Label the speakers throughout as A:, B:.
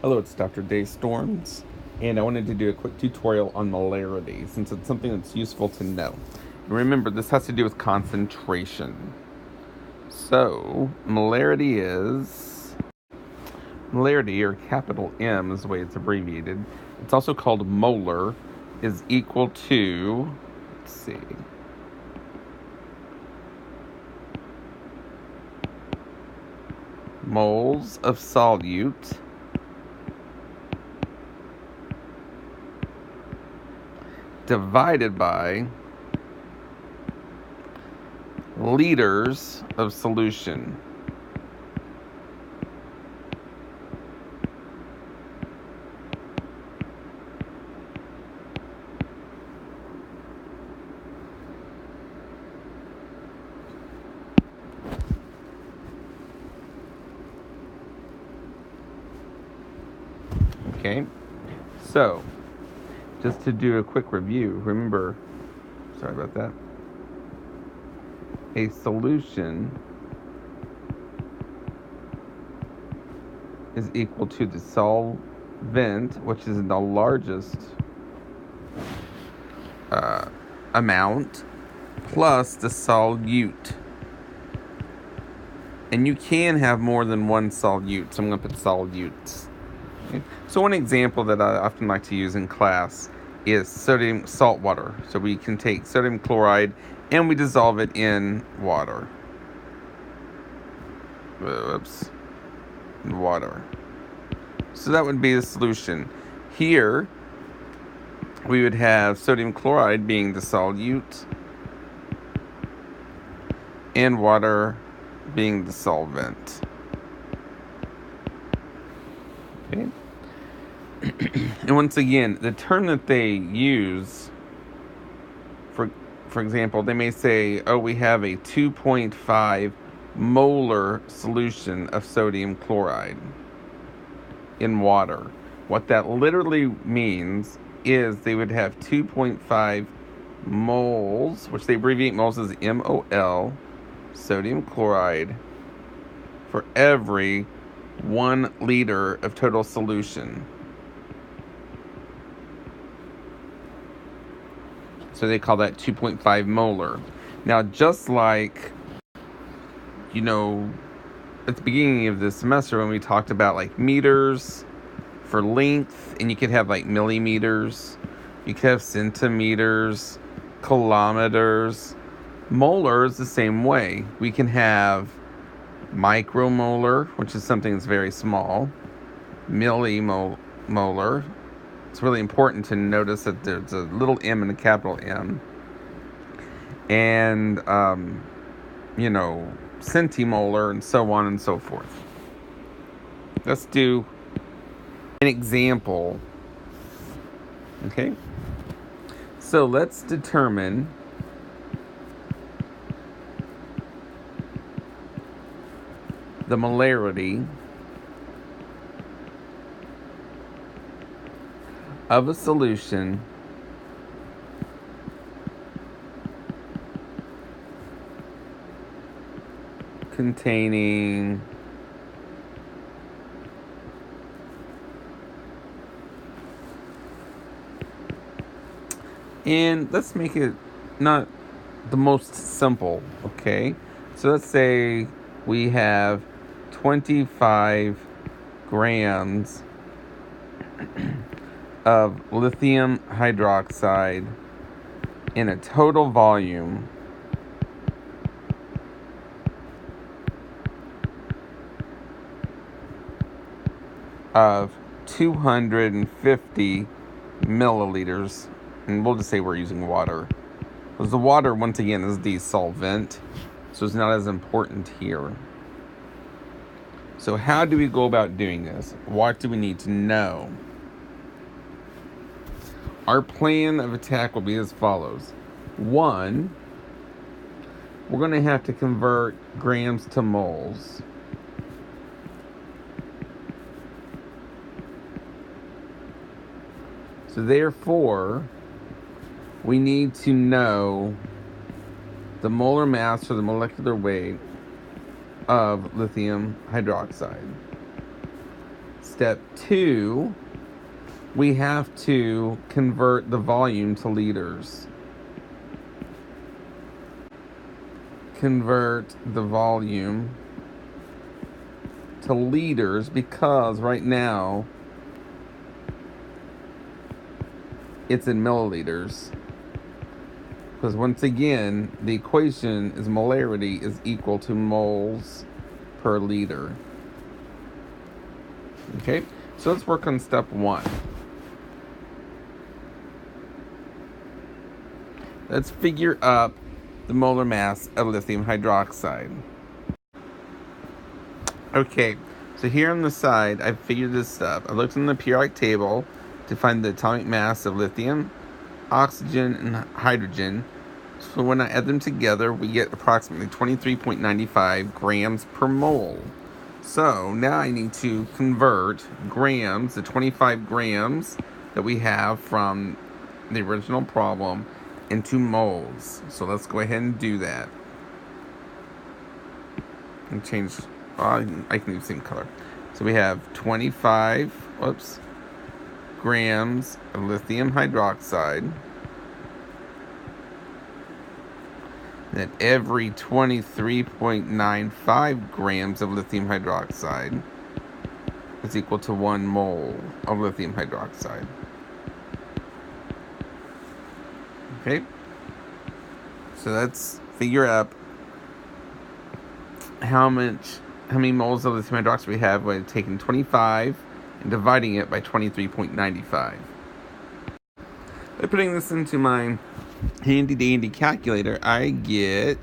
A: Hello, it's Dr. Daystorms, and I wanted to do a quick tutorial on molarity since it's something that's useful to know. And remember, this has to do with concentration. So, molarity, or capital M is the way it's abbreviated. It's also called molar, is equal to, let's see, moles of solute divided by liters of solution. Okay, so just to do a quick review, remember, sorry about that, a solution is equal to the solvent, which is the largest amount, plus the solute. And you can have more than one solute, so I'm going to put solutes. Okay. So one example that I often like to use in class is sodium salt water. So we can take sodium chloride and we dissolve it in water. Water. So that would be the solution. Here, we would have sodium chloride being the solute and water being the solvent. Okay. And once again, the term that they use, for example, they may say, oh, we have a 2.5 molar solution of sodium chloride in water. What that literally means is they would have 2.5 moles, which they abbreviate moles as MOL, sodium chloride, for every 1 liter of total solution. So they call that 2.5 molar. Now, just like, at the beginning of this semester when we talked about like meters for length, and you could have like millimeters, you could have centimeters, kilometers. Molar is the same way. We can have micromolar, which is something that's very small, millimolar. It's really important to notice that there's a little m and a capital M. And, centimolar, and so on and so forth. Let's do an example. Okay? So let's determine the molarity of a solution containing and let's make it not the most simple, okay? So let's say we have 25 grams of lithium hydroxide in a total volume of 250 milliliters. And we'll just say we're using water, because the water, once again, is the solvent, so it's not as important here. So how do we go about doing this? What do we need to know? Our plan of attack will be as follows. 1, we're going to have to convert grams to moles. So therefore, we need to know the molar mass or the molecular weight of lithium hydroxide. Step 2, we have to convert the volume to liters. Convert the volume to liters because right now it's in milliliters. Because once again, the equation is molarity is equal to moles per liter. Okay, so let's work on step 1. Let's figure up the molar mass of lithium hydroxide. Okay, so here on the side, I've figured this up. I looked in the periodic table to find the atomic mass of lithium, oxygen, and hydrogen. So when I add them together, we get approximately 23.95 grams per mole. So now I need to convert grams, the 25 grams that we have from the original problem, into moles. So let's go ahead and do that. And change, I can use the same color. So we have 25, grams of lithium hydroxide. That every 23.95 grams of lithium hydroxide is equal to 1 mole of lithium hydroxide. Okay, so let's figure up how many moles of lithium hydroxide we have by taking 25 and dividing it by 23.95. By putting this into my handy dandy calculator, I get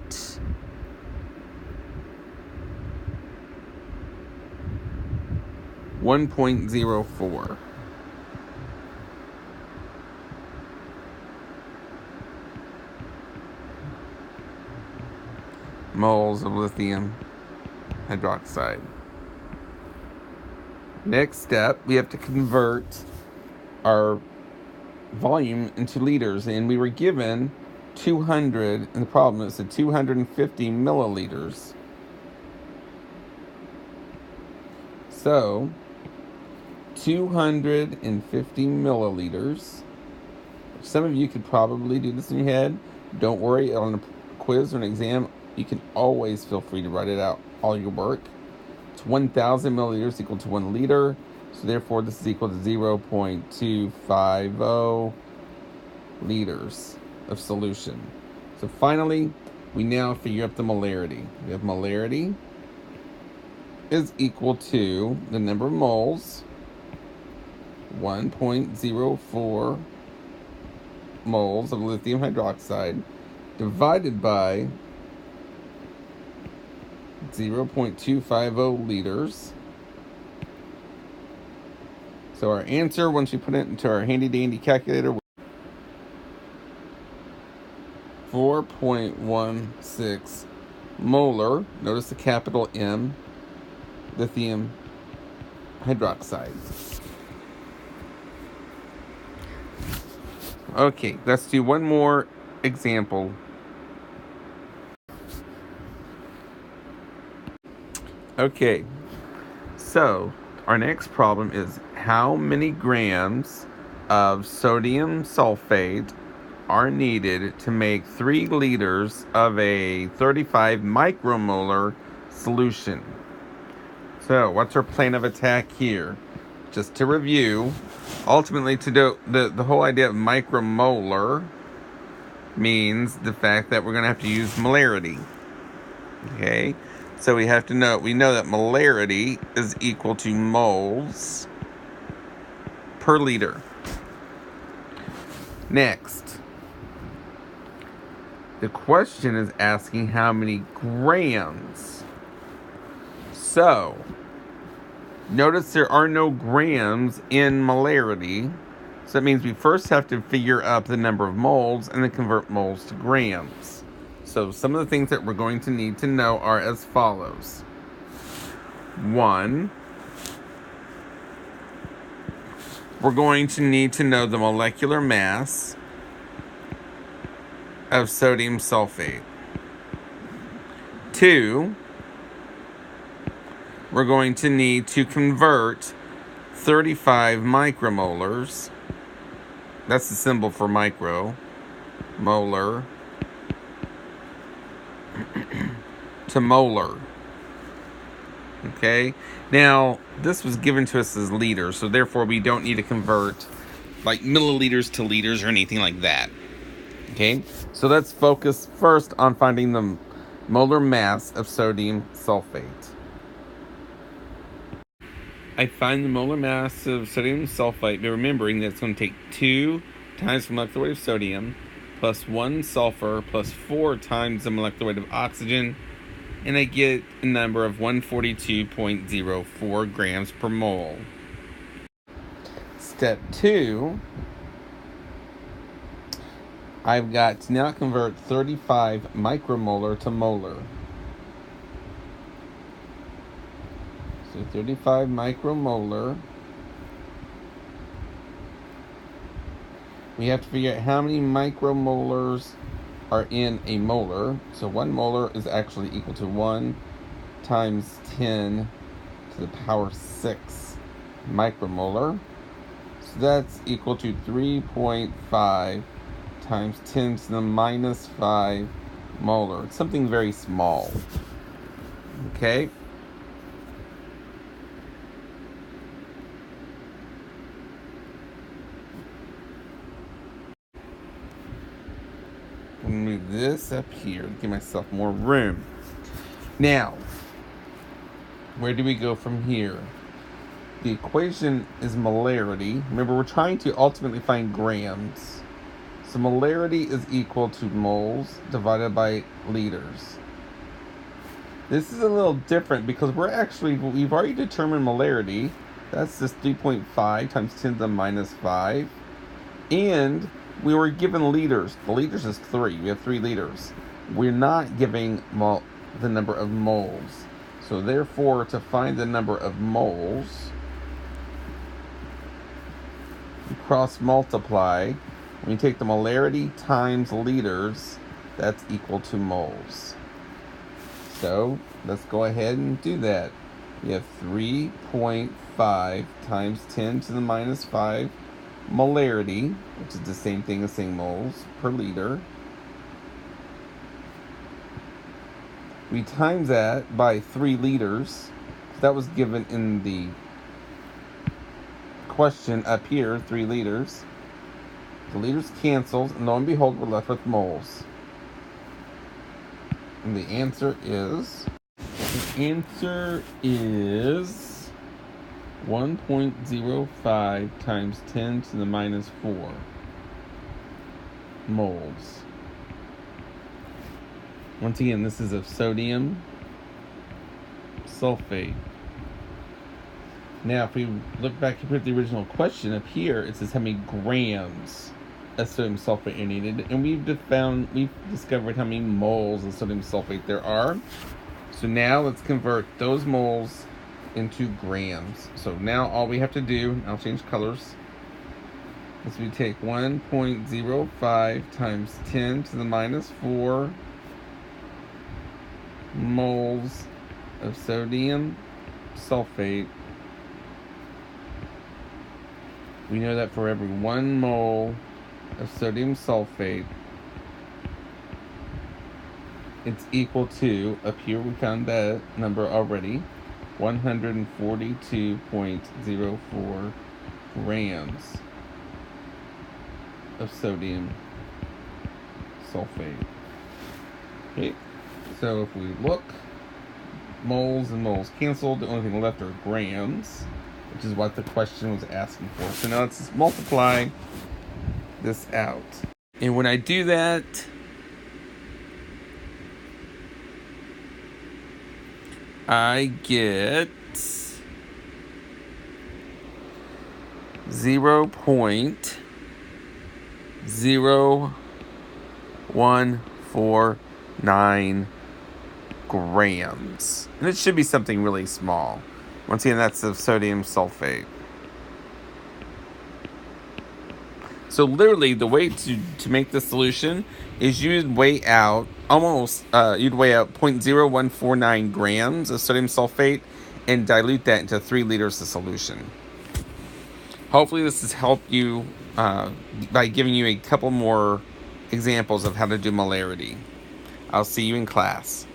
A: 1.04 moles of lithium hydroxide. Next step, we have to convert our volume into liters, and we were given 200 in the problem. It's 250 milliliters. So 250 milliliters. Some of you could probably do this in your head. Don't worry, on a quiz or an exam, you can always feel free to write it out, all your work. It's 1,000 milliliters equal to 1 liter. So therefore, this is equal to 0.250 liters of solution. So finally, we now figure out the molarity. We have molarity is equal to the number of moles, 1.04 moles of lithium hydroxide, divided by 0.250 liters. So our answer, once we put it into our handy dandy calculator, 4.16 molar, notice the capital M, lithium hydroxide. Okay, let's do one more example. Okay, so our next problem is how many grams of sodium sulfate are needed to make 3 liters of a 35 micromolar solution. So what's our plan of attack here? Just to review, ultimately to do the whole idea of micromolar means the fact that we're going to have to use molarity. Okay, so we know that molarity is equal to moles per liter. Next, the question is asking how many grams. So, notice there are no grams in molarity. So that means we first have to figure out the number of moles and then convert moles to grams. So some of the things that we're going to need to know are as follows. 1, we're going to need to know the molecular mass of sodium sulfate. 2, we're going to need to convert 35 micromolars. That's the symbol for micro. Molar to molar. Okay? Now, this was given to us as liters, so therefore we don't need to convert like milliliters to liters or anything like that. Okay? So let's focus first on finding the molar mass of sodium sulfate. I find the molar mass of sodium sulfite by remembering that it's going to take 2 times the molecular weight of sodium plus 1 sulfur plus 4 times the molecular weight of oxygen, and I get a number of 142.04 grams per mole. Step 2, I've got to now convert 35 micromolar to molar. So 35 micromolar. We have to figure out how many micromolars are in a molar. So 1 molar is actually equal to 1 times 10 to the power 6 micromolar. So that's equal to 3.5 times 10 to the minus 5 molar. It's something very small. Okay? Move this up here to give myself more room. Now, where do we go from here? The equation is molarity. Remember, we're trying to ultimately find grams. So molarity is equal to moles divided by liters. This is a little different because we've already determined molarity. That's just 3.5 times 10 to the minus 5. And we were given liters. The liters is 3. We have 3 liters. We're not giving the number of moles. So therefore, to find the number of moles, we cross multiply. When you take the molarity times liters, that's equal to moles. So let's go ahead and do that. We have 3.5 times 10 to the minus 5 molarity, which is the same thing as saying moles per liter. We times that by 3 liters. That was given in the question up here, 3 liters. The liters cancels, and lo and behold, we're left with moles. And the answer is 1.05 times 10 to the minus 4 moles. Once again, this is of sodium sulfate. Now, if we look back at the original question up here, it says how many grams of sodium sulfate are needed, and we've discovered how many moles of sodium sulfate there are. So now let's convert those moles into grams. So now all we have to do, I'll change colors, is we take 1.05 times 10 to the minus 4 moles of sodium sulfate. We know that for every 1 mole of sodium sulfate, it's equal to, up here we found that number already, 142.04 grams of sodium sulfate. Okay, so if we look, moles and moles canceled, the only thing left are grams, which is what the question was asking for. So now let's just multiply this out. And when I do that, I get 0.0149 grams. And it should be something really small. Once again, that's of sodium sulfate. So literally, the way to make the solution is you'd weigh out 0.0149 grams of sodium sulfate and dilute that into 3 liters of solution. Hopefully this has helped you by giving you a couple more examples of how to do molarity. I'll see you in class.